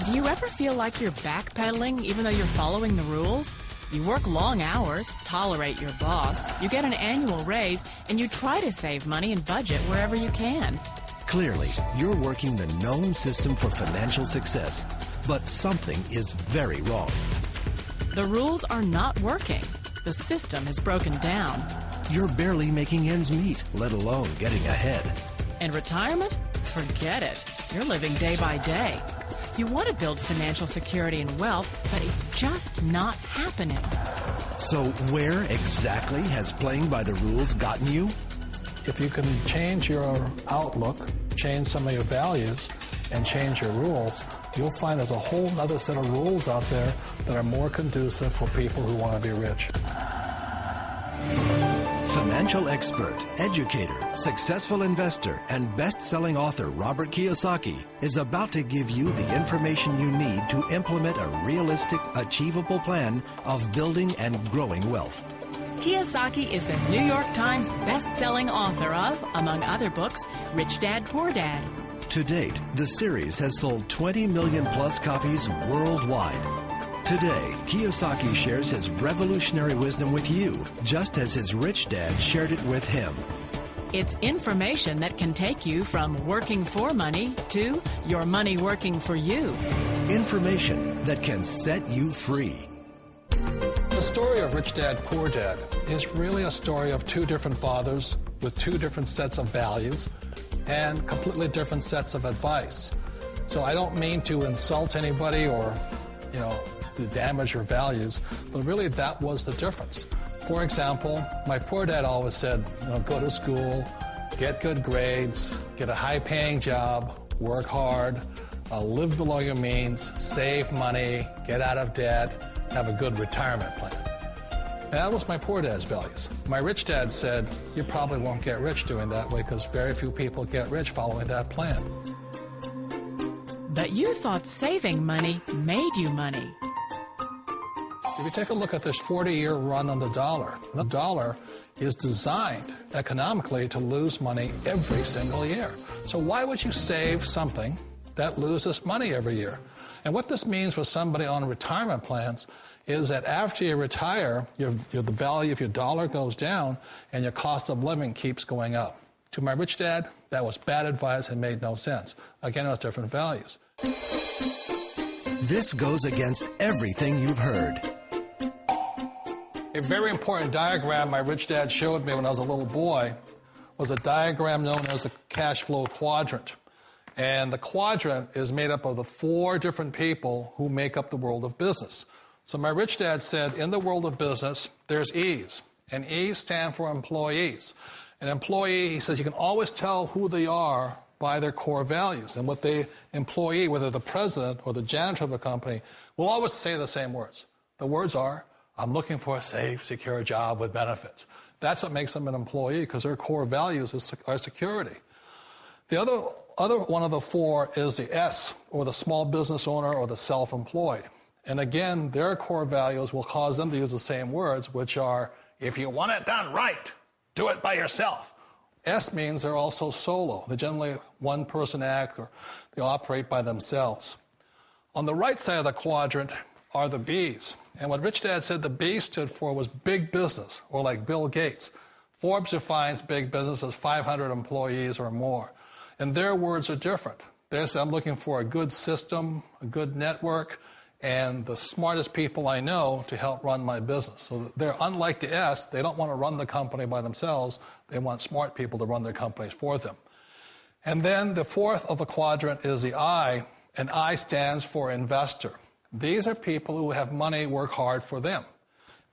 Do you ever feel like you're backpedaling even though you're following the rules? You work long hours, tolerate your boss, you get an annual raise, and you try to save money and budget wherever you can. Clearly, you're working the known system for financial success, but something is very wrong. The rules are not working. The system is broken down. You're barely making ends meet, let alone getting ahead. And retirement? Forget it. You're living day by day. You want to build financial security and wealth, but it's just not happening. So where exactly has playing by the rules gotten you? If you can change your outlook, change some of your values, and change your rules, you'll find there's a whole other set of rules out there that are more conducive for people who want to be rich. Financial expert, educator, successful investor, and best-selling author Robert Kiyosaki is about to give you the information you need to implement a realistic, achievable plan of building and growing wealth. Kiyosaki is the New York Times best-selling author of, among other books, Rich Dad, Poor Dad. To date, the series has sold 20 million plus copies worldwide. Today, Kiyosaki shares his revolutionary wisdom with you, just as his rich dad shared it with him. It's information that can take you from working for money to your money working for you. Information that can set you free. The story of Rich Dad, Poor Dad is really a story of two different fathers with two different sets of values and completely different sets of advice. So I don't mean to insult anybody or, to damage your values, but really that was the difference. For example, my poor dad always said, go to school, get good grades, get a high-paying job, work hard, live below your means, save money, get out of debt, have a good retirement plan. And that was my poor dad's values. My rich dad said, you probably won't get rich doing that way because very few people get rich following that plan. But you thought saving money made you money. If you take a look at this 40-year run on the dollar is designed economically to lose money every single year. So why would you save something that loses money every year? And what this means for somebody on retirement plans is that after you retire, the value of your dollar goes down and your cost of living keeps going up. To my rich dad, that was bad advice and made no sense. Again, it was different values. This goes against everything you've heard. A very important diagram my rich dad showed me when I was a little boy was a diagram known as a Cashflow Quadrant. And the quadrant is made up of the four different people who make up the world of business. So my rich dad said, in the world of business, there's E's. And E's stand for employees. An employee, he says, you can always tell who they are by their core values. And what the employee, whether the president or the janitor of the company, will always say the same words. The words are, I'm looking for a safe, secure job with benefits. That's what makes them an employee, because their core values are security. The other one of the four is the S, or the small business owner or the self-employed. And again, their core values will cause them to use the same words, which are, if you want it done right, do it by yourself. S means they're also solo. They're generally one-person act, or they operate by themselves. On the right side of the quadrant are the B's. And what Rich Dad said the B stood for was big business, or like Bill Gates. Forbes defines big business as 500 employees or more. And their words are different. They say, I'm looking for a good system, a good network, and the smartest people I know to help run my business. So they're unlike the S. They don't want to run the company by themselves. They want smart people to run their companies for them. And then the fourth of the quadrant is the I, and I stands for investor. These are people who have money work hard for them.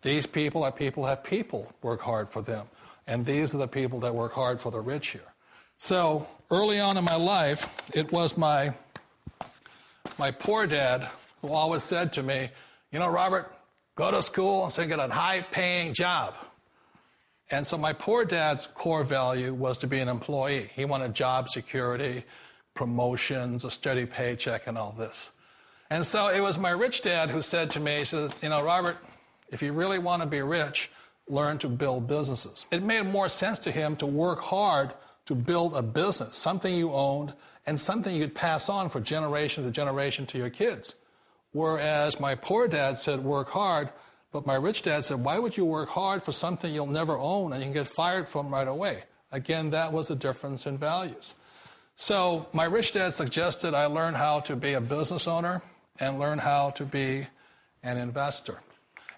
These people are people who have people work hard for them. And these are the people that work hard for the rich here. So early on in my life, it was my poor dad who always said to me, Robert, go to school and so get a high-paying job. And so my poor dad's core value was to be an employee. He wanted job security, promotions, a steady paycheck, and all this. And so it was my rich dad who said to me, he says, Robert, if you really want to be rich, learn to build businesses. It made more sense to him to work hard to build a business, something you owned, and something you could pass on for generation to generation to your kids. Whereas my poor dad said, work hard, but my rich dad said, why would you work hard for something you'll never own and you can get fired from right away? Again, that was a difference in values. So my rich dad suggested I learn how to be a business owner and learn how to be an investor.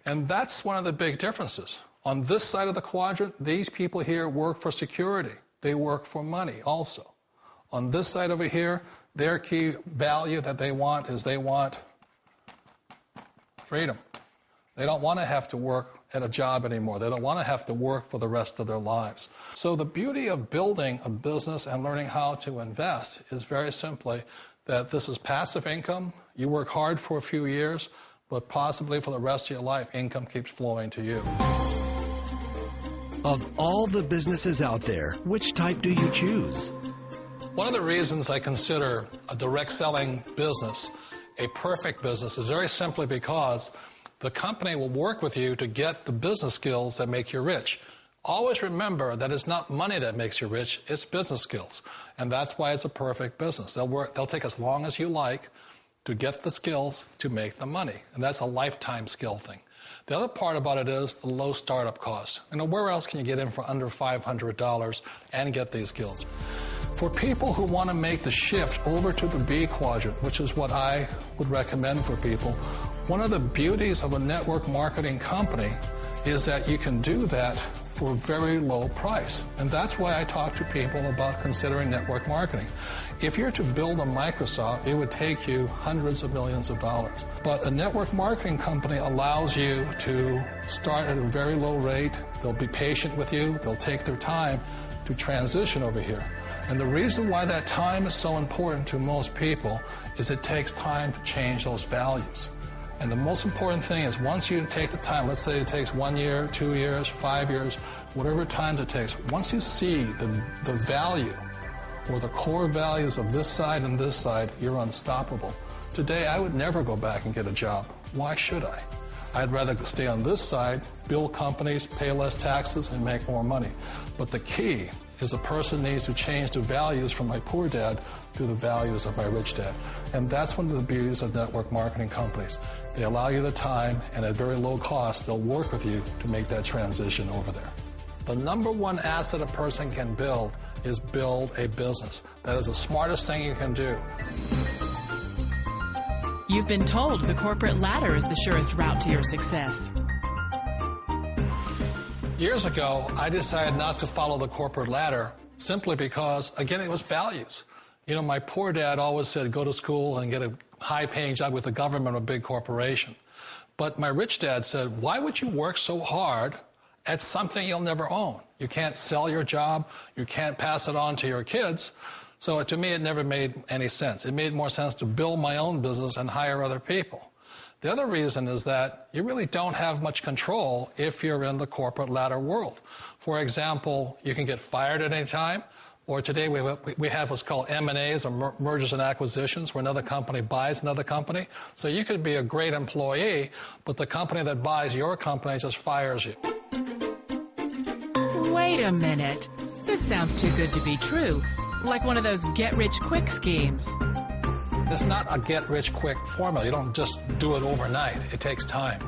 And that's one of the big differences. On this side of the quadrant, these people here work for security. They work for money also. On this side over here, their key value that they want is they want freedom. They don't want to have to work at a job anymore. They don't want to have to work for the rest of their lives. So the beauty of building a business and learning how to invest is very simply that this is passive income. You work hard for a few years, but possibly for the rest of your life, income keeps flowing to you. Of all the businesses out there, which type do you choose? One of the reasons I consider a direct selling business a perfect business is very simply because the company will work with you to get the business skills that make you rich. Always remember that it's not money that makes you rich, it's business skills. And that's why it's a perfect business. They'll take as long as you like to get the skills to make the money. And that's a lifetime skill thing. The other part about it is the low startup cost. Where else can you get in for under $500 and get these skills? For people who want to make the shift over to the B quadrant, which is what I would recommend for people, one of the beauties of a network marketing company is that you can do that for a very low price. And that's why I talk to people about considering network marketing. If you're to build a Microsoft, it would take you hundreds of millions of dollars. But a network marketing company allows you to start at a very low rate. They'll be patient with you. They'll take their time to transition over here. And the reason why that time is so important to most people is it takes time to change those values. And the most important thing is once you take the time, let's say it takes 1 year, 2 years, 5 years, whatever time it takes, once you see the value or the core values of this side and this side, you're unstoppable. Today, I would never go back and get a job. Why should I? I'd rather stay on this side, build companies, pay less taxes, and make more money. But the key is a person needs to change the values from my poor dad to the values of my rich dad. And that's one of the beauties of network marketing companies. They allow you the time, and at very low cost, they'll work with you to make that transition over there. The number one asset a person can build is build a business. That is the smartest thing you can do. You've been told the corporate ladder is the surest route to your success. Years ago, I decided not to follow the corporate ladder simply because, again, it was values. My poor dad always said, go to school and get a high-paying job with the government or a big corporation. But my rich dad said, why would you work so hard at something you'll never own? You can't sell your job. You can't pass it on to your kids. So to me, it never made any sense. It made more sense to build my own business and hire other people. The other reason is that you really don't have much control if you're in the corporate ladder world. For example, you can get fired at any time, or today we have what's called M&As, or mergers and acquisitions, where another company buys another company. So you could be a great employee, but the company that buys your company just fires you. Wait a minute. This sounds too good to be true. Like one of those get-rich-quick schemes. It's not a get-rich-quick formula. You don't just do it overnight. It takes time.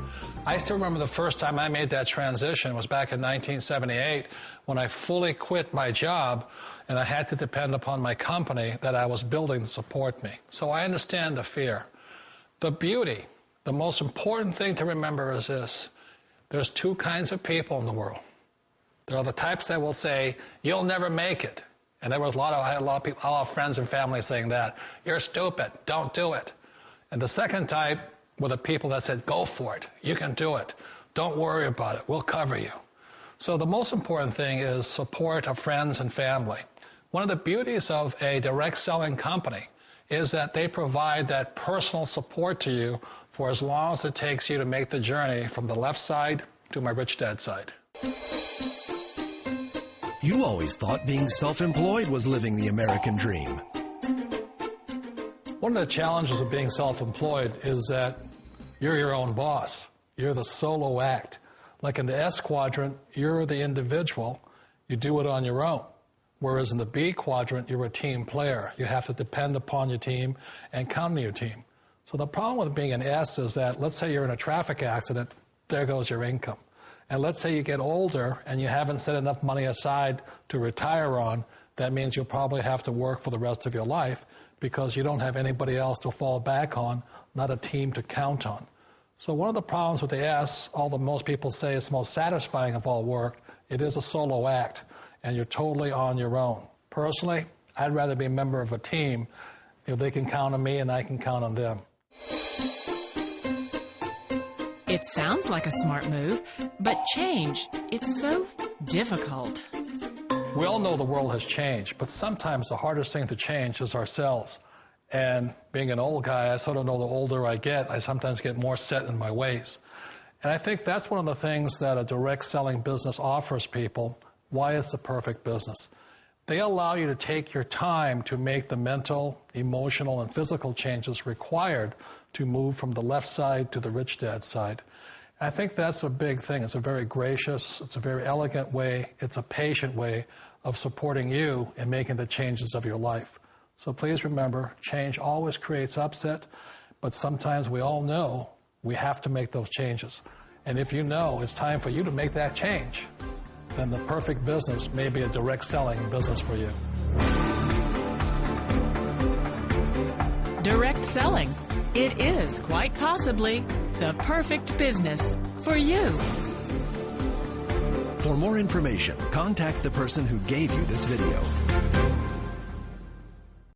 I still remember the first time I made that transition was back in 1978 when I fully quit my job and I had to depend upon my company that I was building to support me. So I understand the fear. The beauty, the most important thing to remember is this. There's two kinds of people in the world. There are the types that will say, you'll never make it. And I had a lot of people, a lot of friends and family saying that. You're stupid. Don't do it. And the second type were the people that said, go for it. You can do it. Don't worry about it. We'll cover you. So the most important thing is support of friends and family. One of the beauties of a direct selling company is that they provide that personal support to you for as long as it takes you to make the journey from the left side to my rich dad side. You always thought being self-employed was living the American dream. One of the challenges of being self-employed is that you're your own boss. You're the solo act. Like in the S quadrant, you're the individual. You do it on your own. Whereas in the B quadrant, you're a team player. You have to depend upon your team and count on your team. So the problem with being an S is that, let's say you're in a traffic accident, there goes your income. And let's say you get older and you haven't set enough money aside to retire on, that means you'll probably have to work for the rest of your life because you don't have anybody else to fall back on, not a team to count on. So one of the problems with the S, although most people say it's the most satisfying of all work, it is a solo act, and you're totally on your own. Personally, I'd rather be a member of a team. They can count on me and I can count on them. It sounds like a smart move, but change, it's so difficult. We all know the world has changed, but sometimes the hardest thing to change is ourselves. And being an old guy, I sort of know the older I get, I sometimes get more set in my ways. And I think that's one of the things that a direct selling business offers people, why it's the perfect business. They allow you to take your time to make the mental, emotional, and physical changes required to move from the left side to the rich dad side. I think that's a big thing. It's a very gracious, it's a very elegant way, it's a patient way of supporting you in making the changes of your life. So please remember, change always creates upset, but sometimes we all know we have to make those changes. And if you know it's time for you to make that change, then the perfect business may be a direct selling business for you. Direct selling. It is quite possibly the perfect business for you. For more information, contact the person who gave you this video.